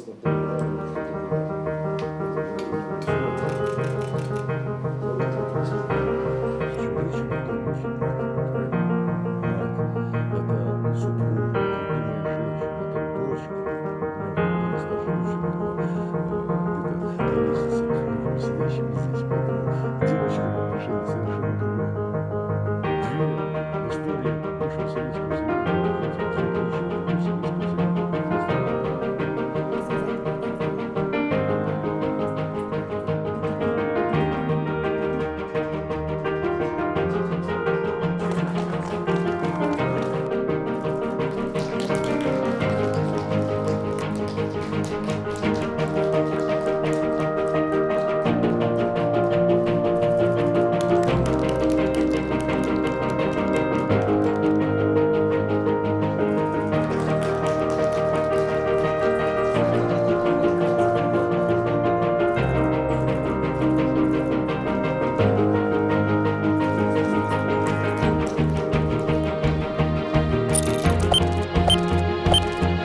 прекрасно понимаю, что Причем речь идет о том, что мать, это супруга, любимая женщина, это дочка, которая старше дочери где-то ровесница с многими сидящими здесь. Поэтому девочкам отношение совершенно другое. В истории бывшего Советского Союза, хотя все получило в Советском Союзе,